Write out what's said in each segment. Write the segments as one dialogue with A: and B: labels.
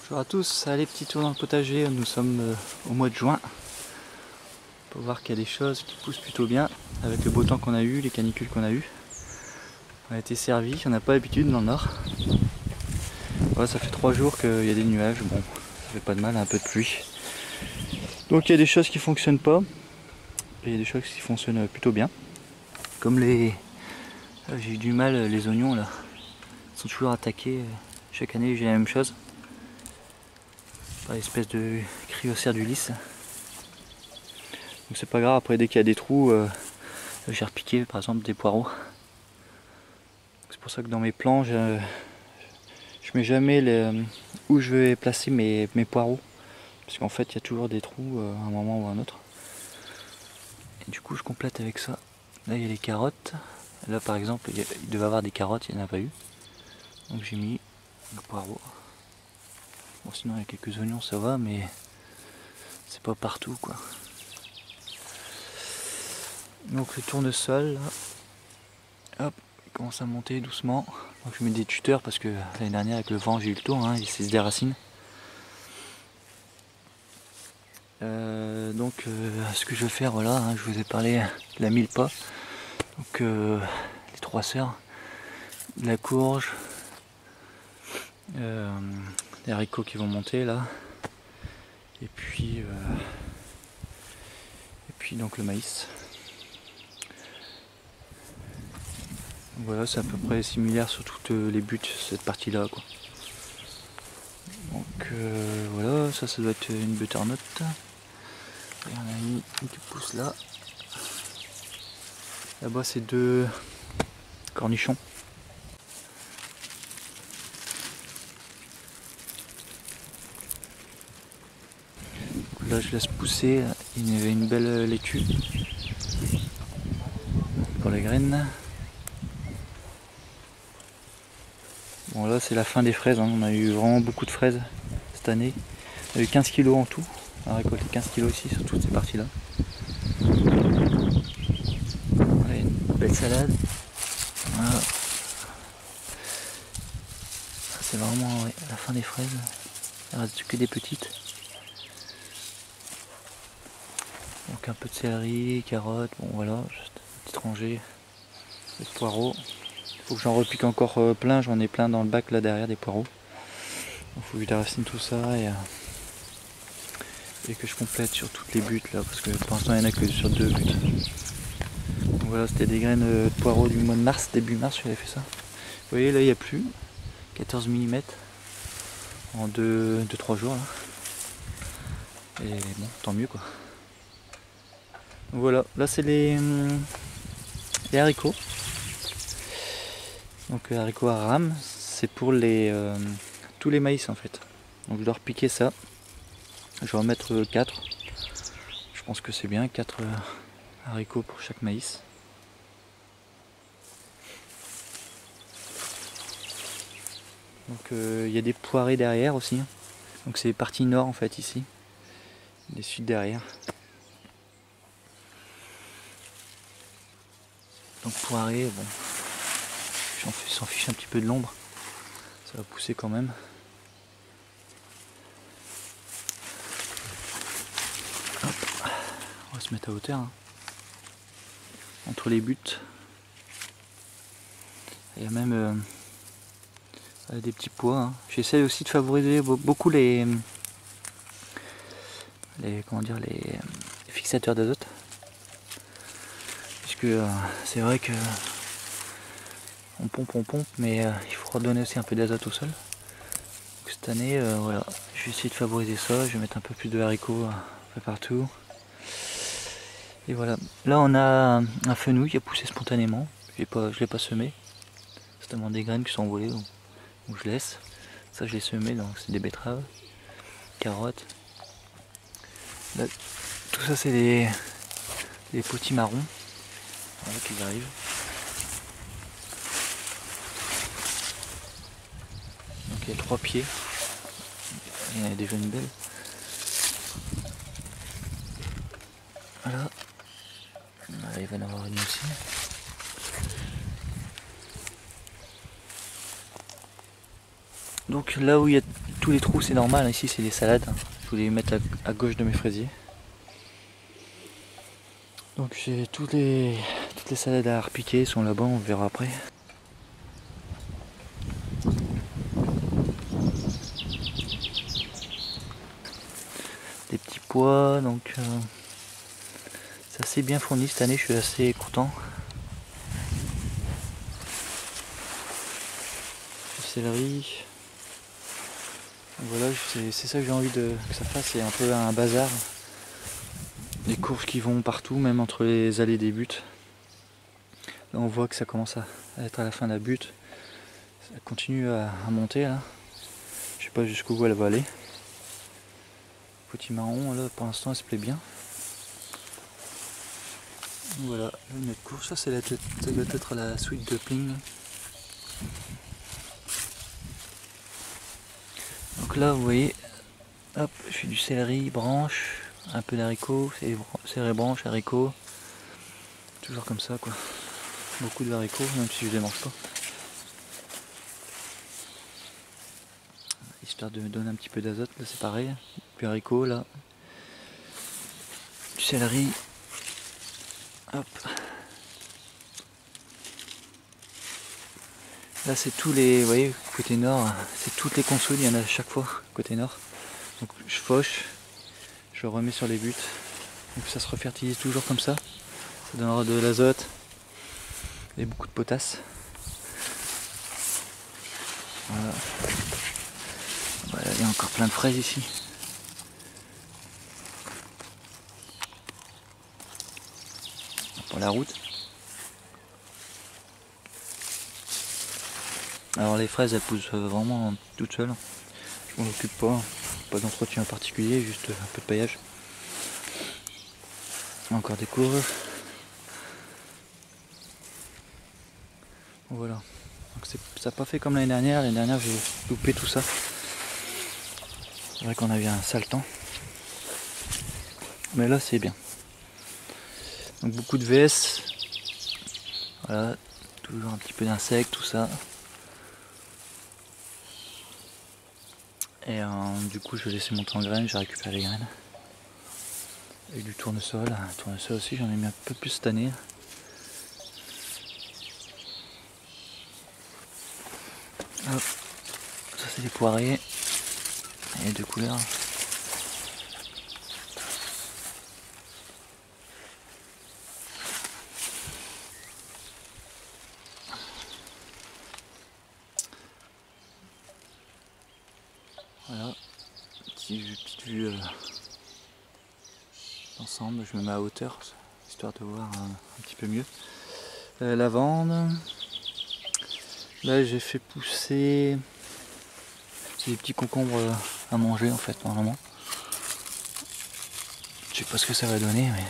A: Bonjour à tous, allez, petit tour dans le potager, nous sommes au mois de juin. On peut voir qu'il y a des choses qui poussent plutôt bien avec le beau temps qu'on a eu, les canicules qu'on a eu. On a été servi, on n'a pas l'habitude dans le nord. Voilà, ça fait 3 jours qu'il y a des nuages, bon, ça fait pas de mal, un peu de pluie. Donc il y a des choses qui fonctionnent pas, et il y a des choses qui fonctionnent plutôt bien. Comme les... J'ai eu du mal, les oignons là, ils sont toujours attaqués, chaque année j'ai la même chose. Par l'espèce de Cryocère du lys. Donc c'est pas grave, après dès qu'il y a des trous, j'ai repiqué par exemple des poireaux. C'est pour ça que dans mes plans, je mets jamais où je vais placer mes poireaux. Parce qu'en fait il y a toujours des trous à un moment ou à un autre. Et du coup je complète avec ça. Là il y a les carottes. Là par exemple il devait y avoir des carottes, il n'y en a pas eu. Donc j'ai mis le poireau. Bon sinon il y a quelques oignons ça va, mais c'est pas partout quoi. Donc le tournesol là. Hop, il commence à monter doucement. Donc je mets des tuteurs parce que l'année dernière avec le vent j'ai eu le tour, hein, il se déracine. Ce que je vais faire, voilà, hein, je vous ai parlé de la mille-pas. Donc les 3 sœurs, de la courge, les haricots qui vont monter là. Et puis donc le maïs. Voilà, c'est à peu près similaire sur toutes les buttes, cette partie-là, quoi. Donc voilà, ça doit être une butternut. Et on a mis une qui pousse là. Là-bas, c'est 2 cornichons. Là, je laisse pousser. Il y avait une belle laitue pour les graines. Bon là c'est la fin des fraises, hein. On a eu vraiment beaucoup de fraises cette année. On a eu 15 kg en tout. On a récolté 15 kg ici sur toutes ces parties là. Voilà, une belle salade. Voilà. C'est vraiment la fin des fraises. Il reste que des petites. Donc un peu de céleri, carottes, bon voilà, juste une petite rangée. Des poireaux. Il faut que j'en repique encore plein, j'en ai plein dans le bac là derrière des poireaux. Il faut que je déracine tout ça et que je complète sur toutes les buttes là, parce que pour l'instant il n'y en a que sur 2 buttes. Donc voilà, c'était des graines de poireaux du mois de mars, début mars j'avais fait ça. Vous voyez là il n'y a plus, 14 mm en 2-3 jours là. Et bon, tant mieux quoi. Donc voilà, là c'est les haricots. Donc haricots à rame, c'est pour tous les maïs en fait. Donc je dois repiquer ça. Je vais en mettre 4. Je pense que c'est bien, 4 haricots pour chaque maïs. Donc il y a des poirées derrière aussi. Donc c'est partie nord en fait ici. Des suites derrière. Donc poirées, bon. S'en fiche un petit peu de l'ombre. Ça va pousser quand même. Hop. On va se mettre à hauteur. Hein. Entre les buts. Il y a même des petits pois. Hein. J'essaie aussi de favoriser beaucoup les fixateurs d'azote. Puisque c'est vrai que on pompe, mais il faut redonner aussi un peu d'azote au sol. Donc, cette année, voilà, je vais essayer de favoriser ça. Je vais mettre un peu plus de haricots un peu partout. Et voilà. Là, on a un fenouil qui a poussé spontanément. Je ne l'ai pas semé. C'est tellement des graines qui sont envolées, donc je laisse. Ça, je l'ai semé, donc c'est des betteraves, carottes. Là, tout ça, c'est des petits marrons. Voilà, qui arrivent. Donc il y a 3 pieds. Il y en a déjà une belle. Voilà. Là, il va y en avoir une aussi. Donc là où il y a tous les trous, c'est normal. Ici, c'est des salades. Je voulais les mettre à gauche de mes fraisiers. Donc j'ai toutes les salades à repiquer sont là-bas, on verra après. Des petits pois, donc c'est assez bien fourni cette année, je suis assez content. Du céleri. Voilà, c'est ça que j'ai envie que ça fasse, c'est un peu un bazar. Des courses qui vont partout, même entre les allées des buts. Là on voit que ça commence à être à la fin de la butte. Ça continue à monter là. Je sais pas jusqu'où elle va aller. Petit marron là pour l'instant elle se plaît bien. Voilà, notre course, ça doit être la sweet dumpling. Donc là vous voyez, hop, je fais du céleri, branche, un peu d'haricots, céleri branche, haricots. Toujours comme ça quoi. Beaucoup de haricots, même si je les mange pas. Histoire de me donner un petit peu d'azote, là c'est pareil. Puis haricots là. Du céleri. Hop. Là c'est tous les, vous voyez, côté nord, c'est toutes les consoles, il y en a à chaque fois, côté nord. Donc je fauche, je remets sur les buts. Donc ça se refertilise toujours comme ça. Ça donnera de l'azote et beaucoup de potasse. Voilà. Voilà, il y a encore plein de fraises ici. Pour la route. Alors les fraises elles poussent vraiment toutes seules. Je m'en occupe pas d'entretien particulier, juste un peu de paillage. Encore des courges. Voilà. Donc ça n'a pas fait comme l'année dernière. L'année dernière j'ai loupé tout ça. C'est vrai qu'on a eu un sale temps. Mais là c'est bien. Donc beaucoup de VS. Voilà. Toujours un petit peu d'insectes, tout ça. Et du coup je vais laisser monter en graines, j'ai récupéré les graines. Et du tournesol. Tournesol aussi j'en ai mis un peu plus cette année. Hop. Ça c'est des poiriers. Et de couleurs. Voilà. Petite vue d'ensemble. Je me mets à hauteur histoire de voir un petit peu mieux. Lavande. Là j'ai fait pousser des petits concombres à manger en fait normalement. Je sais pas ce que ça va donner mais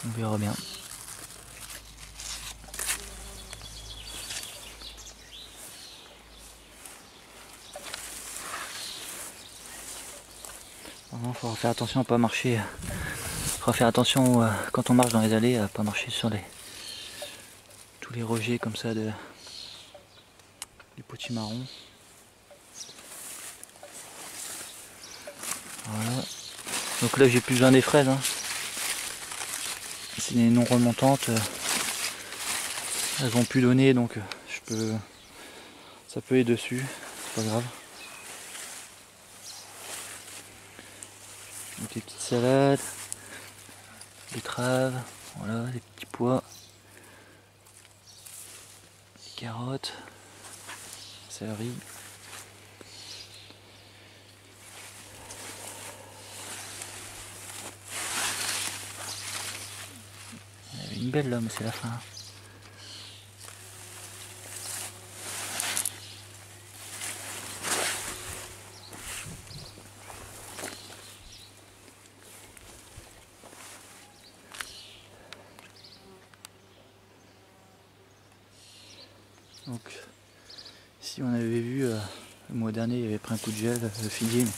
A: on verra bien. Il faudra faire attention à pas marcher. Il faudra faire attention quand on marche dans les allées à pas marcher sur tous les rejets comme ça du potimarron. Voilà. Donc là j'ai plus besoin des fraises. Hein. C'est des non remontantes. Elles vont plus donner donc ça peut être dessus, c'est pas grave. Donc des petites salades, betteraves, voilà, des petits pois, des carottes, céleri. Il y en avait une belle là mais c'est la fin. Donc si on avait vu le mois dernier il avait pris un coup de gel, le figuier, mais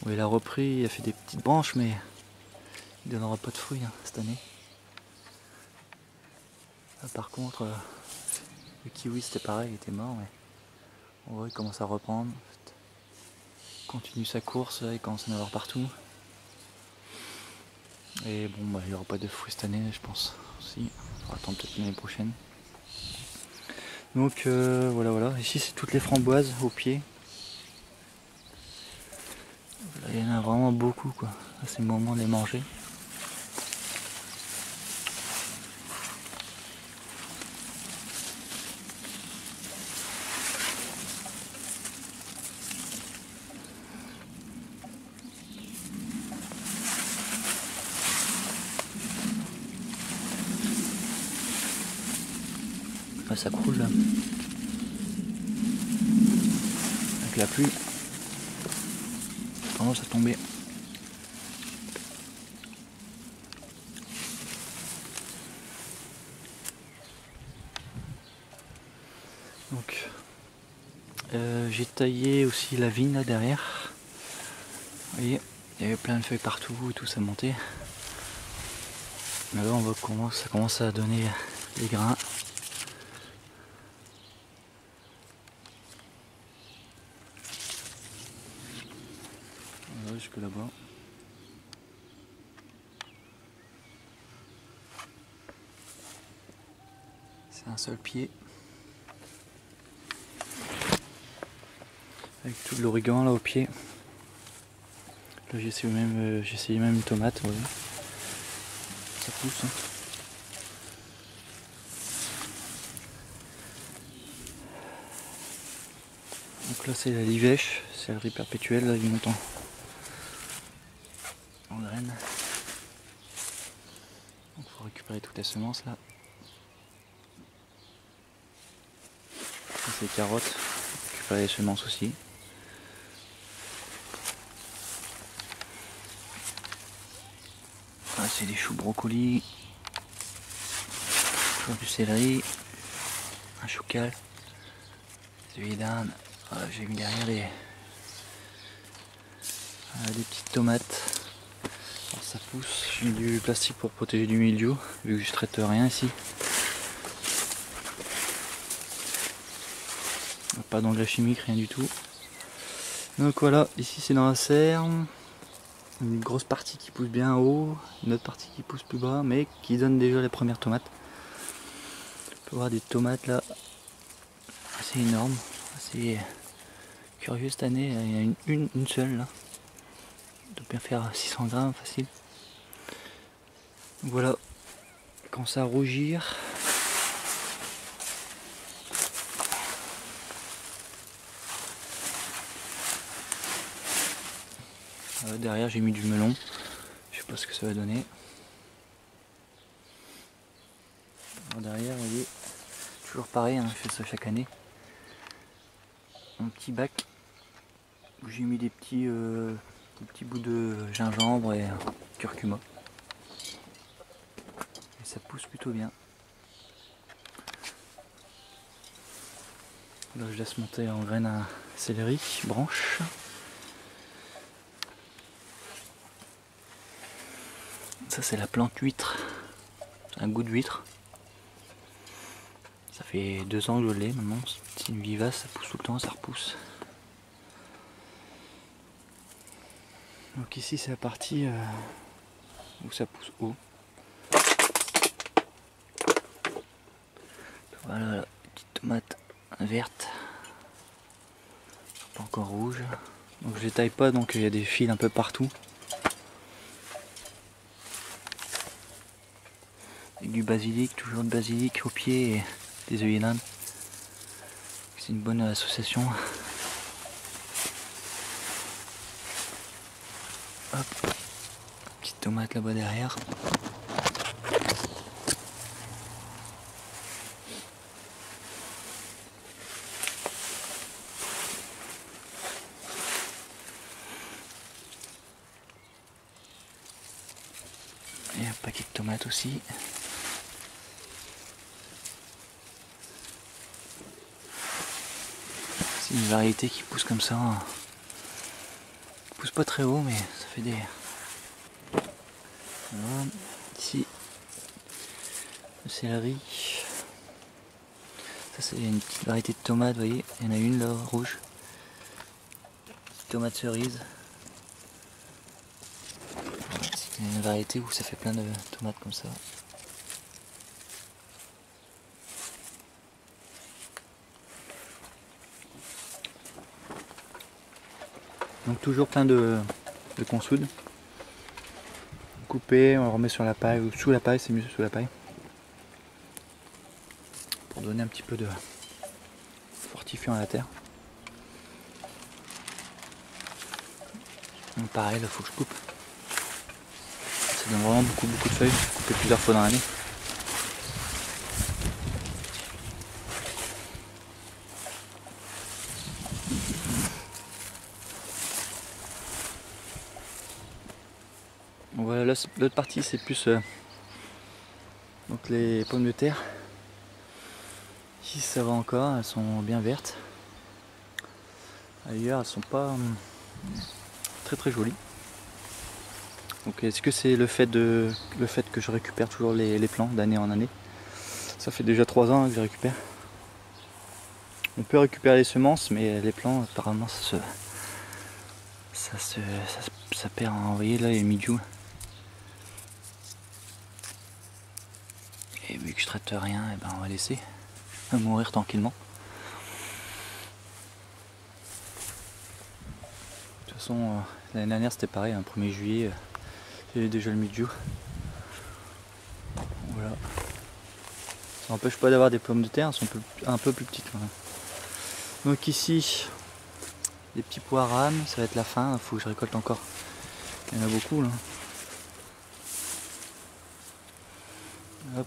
A: bon, il a repris, il a fait des petites branches mais il ne donnera pas de fruits hein, cette année. Là, par contre Le kiwi c'était pareil, il était mort, mais on voit il commence à reprendre. Il continue sa course, il commence à en avoir partout. Et bon, bah, il n'y aura pas de fruits cette année, je pense. Si, on va attendre peut-être l'année prochaine. Donc voilà. Ici c'est toutes les framboises au pied. Là, il y en a vraiment beaucoup, quoi. Là, c'est le moment de les manger. Ah, ça croule là. Avec la pluie. Tendance à tomber. Donc j'ai taillé aussi la vigne là derrière. Vous voyez, il y avait plein de feuilles partout et tout, ça montait. Mais là ça commence à donner les grains. Voilà, jusque là-bas. C'est un seul pied. Avec tout de l'origan là au pied. Là j'ai essayé même une tomate, voilà. Ça pousse. Hein. Donc là c'est la livèche, céleri perpétuelle, là il monte en graines. Donc il faut récupérer toutes les semences là. Ça c'est les carottes, faut récupérer les semences aussi. Là c'est des choux brocolis, toujours du céleri, un choucal, des huiles d'Inde. Voilà, j'ai mis derrière des petites tomates. Alors ça pousse, j'ai mis du plastique pour protéger du mildiou, vu que je traite rien ici. Pas d'engrais chimique, rien du tout. Donc voilà, ici c'est dans la serre. Une grosse partie qui pousse bien haut, une autre partie qui pousse plus bas, mais qui donne déjà les premières tomates. On peut voir des tomates là, assez énormes, assez curieux cette année. Il y a une seule là. On doit bien faire 600 grammes facile. Donc voilà, quand ça rougir. Derrière j'ai mis du melon, je sais pas ce que ça va donner. Alors derrière vous voyez, toujours pareil, hein, je fais ça chaque année. Un petit bac où j'ai mis des petits bouts de gingembre et curcuma. Et ça pousse plutôt bien. Là je laisse monter en graines un céleri, branche. Ça c'est la plante huître, c'est un goût de huître. Ça fait 2 ans que je l'ai maintenant, c'est une vivace, ça pousse tout le temps, ça repousse. Donc ici c'est la partie où ça pousse haut. Voilà la petite tomate verte, pas encore rouge. Donc je les taille pas, donc il y a des fils un peu partout. Avec du basilic, toujours de basilic au pied et des œillets d'Inde. C'est une bonne association. Hop, petite tomate là-bas derrière. Et un paquet de tomates aussi. C'est une variété qui pousse comme ça. Pousse pas très haut, mais ça fait des... Voilà. Ici, le céleri. Ça c'est une petite variété de tomates, vous voyez, il y en a une là, rouge. Tomate cerise. C'est une variété où ça fait plein de tomates comme ça. Donc toujours plein de consoude. Coupé, on le remet sur la paille ou sous la paille, c'est mieux sous la paille. Pour donner un petit peu de fortifiant à la terre. Donc pareil, il faut que je coupe. Ça donne vraiment beaucoup de feuilles, couper plusieurs fois dans l'année. Bon, voilà, l'autre partie c'est plus donc les pommes de terre. Ici ça va encore, elles sont bien vertes. Ailleurs elles sont pas très jolies. Donc est-ce que c'est le fait que je récupère toujours les plants d'année en année? Ça fait déjà 3 ans que je récupère. On peut récupérer les semences, mais les plants apparemment ça perd. Vous voyez là les midjou. Et vu que je traite rien, et ben on va laisser mourir tranquillement. De toute façon, l'année dernière c'était pareil, un 1er juillet, j'ai déjà le midjou. Voilà. Ça n'empêche pas d'avoir des pommes de terre, elles sont un peu plus petites quand même. Donc ici, des petits pois rames, ça va être la fin, il faut que je récolte encore. Il y en a beaucoup là. Hop.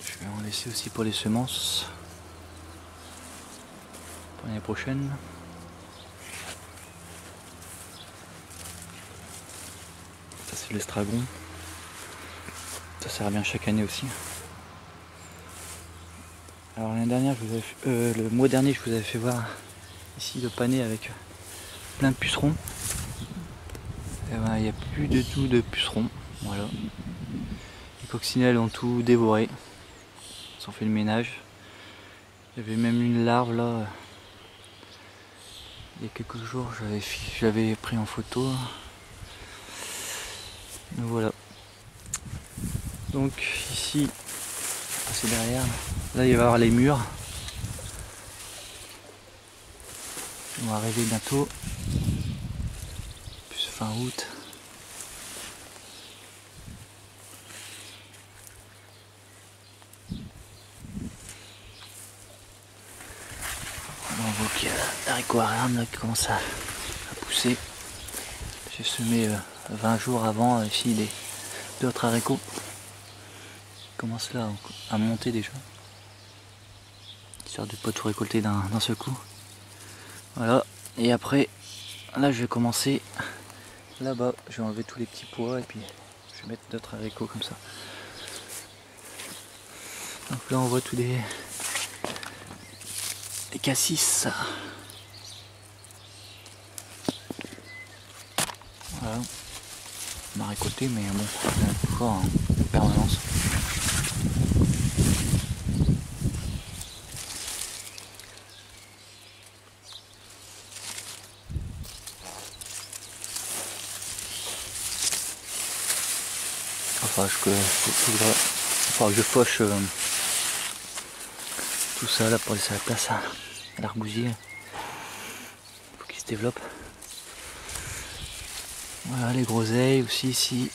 A: Je vais en laisser aussi pour les semences. Pour l'année prochaine. Ça c'est l'estragon. Ça sert bien chaque année aussi. Alors l'année dernière, le mois dernier, je vous avais fait voir ici le panier avec plein de pucerons. Et ben, il n'y a plus du tout de pucerons. Voilà. Les coccinelles ont tout dévoré. Ils ont fait le ménage. Il y avait même une larve là. Il y a quelques jours, j'avais pris en photo. Donc voilà. Donc ici, c'est derrière. Là, il va y avoir les murs. Ils vont arriver bientôt. Plus fin août. On voit qu'il y a l'haricot arabe qui commence à pousser. J'ai semé 20 jours avant ici d'autres haricots. Ils commencent là à monter déjà. Histoire de ne pas tout récolter d'un seul coup. Voilà. Et après, là je vais commencer là-bas. Je vais enlever tous les petits pois et puis je vais mettre d'autres haricots comme ça. Donc là on voit tous des cassis. Voilà. On a récolté mais bon, il y en a toujours en permanence. Enfin, il faudra que je fauche tout ça là pour laisser la place à l'argousier. Il faut qu'il se développe. Voilà les groseilles aussi ici.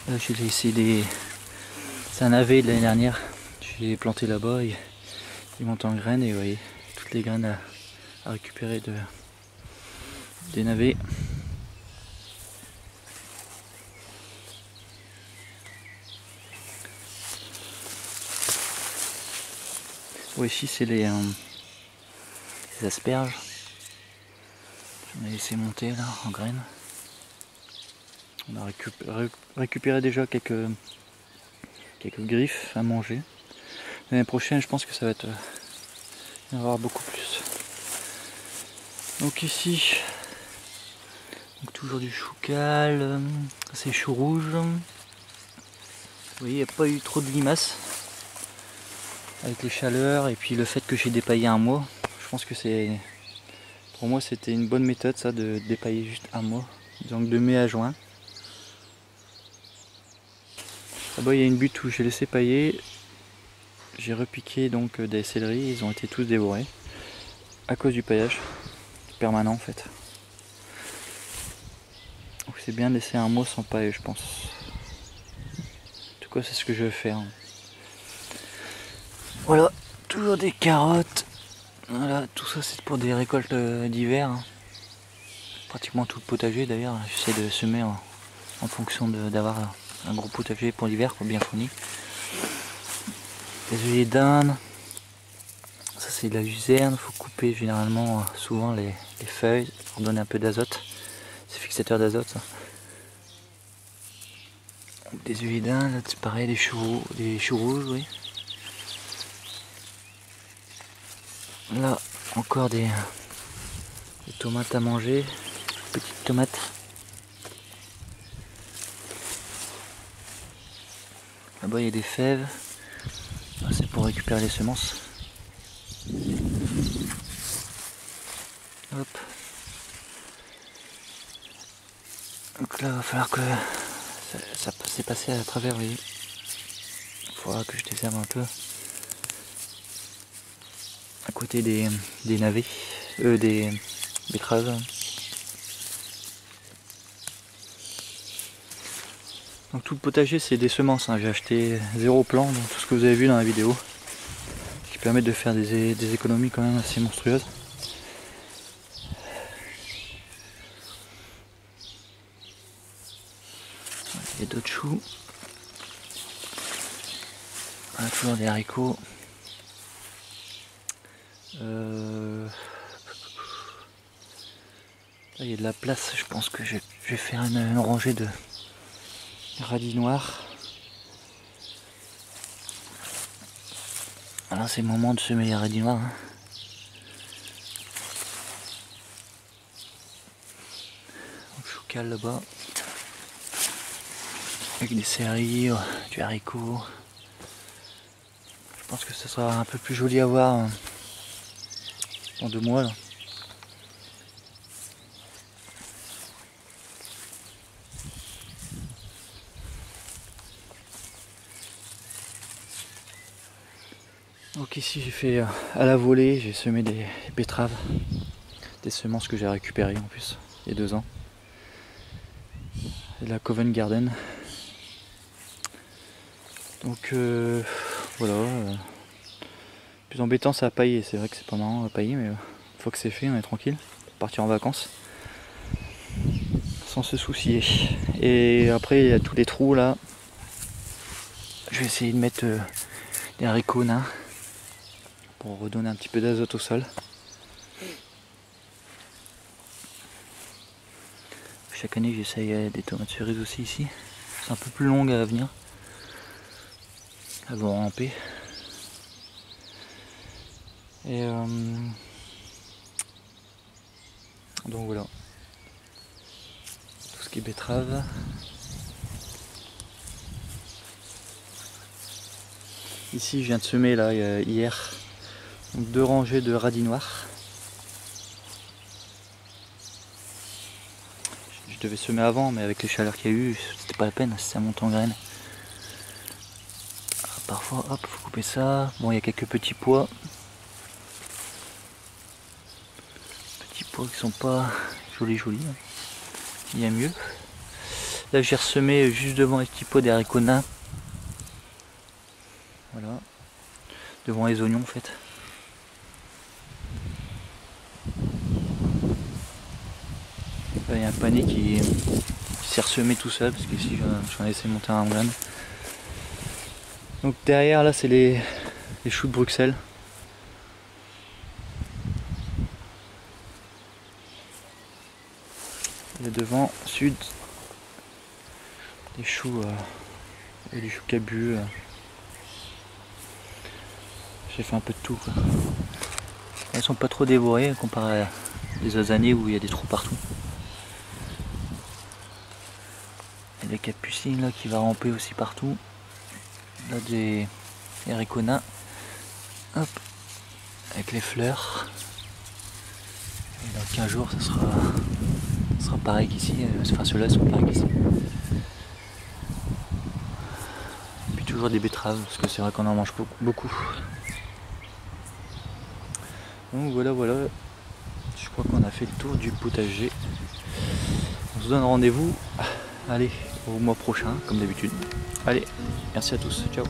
A: Là j'ai laissé c'est un navet de l'année dernière. J'ai planté là-bas. Il monte en graines et vous voyez toutes les graines à récupérer des navets. Bon, ici c'est les asperges. On a laissé monter là en graines. On a récupéré déjà quelques griffes à manger. L'année prochaine je pense que ça va être il va y en avoir beaucoup plus. Donc ici, donc toujours du chou cal, c'est chou rouge. Vous voyez, il n'y a pas eu trop de limaces avec les chaleurs et puis le fait que j'ai dépaillé un mois. Je pense que c'est, pour moi c'était une bonne méthode ça, de dépailler juste un mois, donc de mai à juin. Là-bas il y a une butte où j'ai laissé pailler, j'ai repiqué donc des céleris, ils ont été tous dévorés à cause du paillage permanent en fait. Donc c'est bien de laisser un mois sans pailler, je pense. En tout cas c'est ce que je vais faire. Voilà, toujours des carottes. Voilà, tout ça c'est pour des récoltes d'hiver. Pratiquement tout le potager d'ailleurs, j'essaie de semer en fonction d'avoir un gros potager pour l'hiver, bien fourni. Des œillets d'Inde, ça c'est de la luzerne, il faut couper généralement souvent les feuilles pour donner un peu d'azote. C'est fixateur d'azote ça. Des œillets d'Inde, c'est pareil, des choux rouges, oui. Là encore des tomates à manger, petites tomates. Là-bas il y a des fèves, c'est pour récupérer les semences. Hop. Donc là il va falloir que ça s'est passé à travers, vous voyez. Il faudra que je desserve un peu. À côté des navets, des betteraves. Donc tout le potager c'est des semences, hein. J'ai acheté 0 plan, donc tout ce que vous avez vu dans la vidéo, qui permettent de faire des économies quand même assez monstrueuses. Il y a d'autres choux. Voilà, toujours des haricots. Là, il y a de la place, je pense que je vais faire une rangée de radis noirs. Alors c'est le moment de semer les radis noirs. Hein. Donc, chou cal là-bas. Avec des céleris, du haricot. Je pense que ça sera un peu plus joli à voir dans 2 mois là. Donc ici j'ai fait à la volée, j'ai semé des betteraves, des semences que j'ai récupérées en plus il y a 2 ans. De la Covent Garden. Donc voilà. Plus embêtant c'est à pailler, c'est vrai que c'est pas marrant à pailler, mais une fois que c'est fait on est tranquille pour partir en vacances sans se soucier. Et après il y a tous les trous là. Je vais essayer de mettre des haricots nains pour redonner un petit peu d'azote au sol. Chaque année j'essaye des tomates cerises aussi ici. C'est un peu plus long à venir. Elles vont ramper. Et donc voilà. Tout ce qui est betterave. Ici je viens de semer là hier. Donc 2 rangées de radis noirs. Je devais semer avant, mais avec les chaleurs qu'il y a eu, c'était pas la peine, ça monte en graines. Alors, parfois, hop, faut couper ça. Bon, il y a quelques petits pois. Petits pois qui sont pas jolis. Il y a mieux. Là, j'ai ressemé juste devant les petits pois des haricots nains. Voilà. Devant les oignons, en fait. Là, il y a un panier qui s'est ressemé tout seul, parce qu'ici, j'en ai laissé monter un graine. Donc derrière, là, c'est les choux de Bruxelles. Et devant, sud, des choux et du chou cabu. J'ai fait un peu de tout, quoi. Elles sont pas trop dévorées comparé des azanées où il y a des trous partout. Il y a des capucines là qui va ramper aussi partout. Là des haricots. Hop, avec les fleurs. Et dans 15 jours ça sera pareil qu'ici, enfin ceux-là sont pareils qu'ici. Puis toujours des betteraves, parce que c'est vrai qu'on en mange beaucoup. Donc voilà, je crois qu'on a fait le tour du potager. On se donne rendez-vous, allez, au mois prochain, comme d'habitude. Allez, merci à tous, ciao.